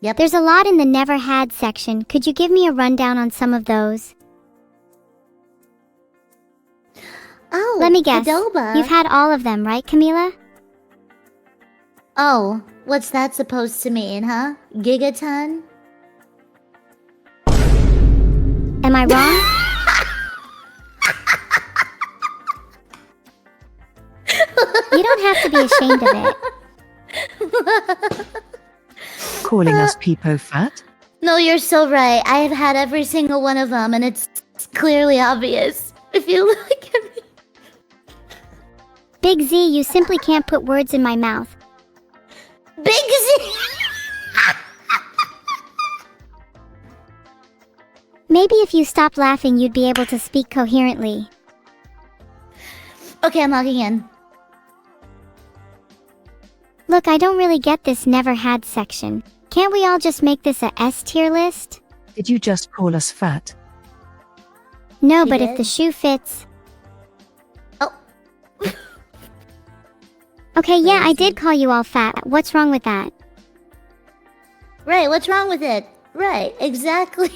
Yep. There's a lot in the never had section. Could you give me a rundown on some of those? Oh, let me guess. Adoba. You've had all of them, right, Camila? Oh, what's that supposed to mean, huh? Gigaton? Am I wrong? You don't have to be ashamed of it. Calling us peepo fat? No, you're so right. I have had every single one of them, and it's clearly obvious. If you look at me. Big Z, you simply can't put words in my mouth. Big Z! Maybe if you stopped laughing, you'd be able to speak coherently. Okay, I'm logging in. Look, I don't really get this never had section. Can't we all just make this a S tier list? Did you just call us fat? No, She but did. if the shoe fits... Oh. Okay, yeah, I Crazy. did call you all fat. What's wrong with that? Right, what's wrong with it? Right, exactly.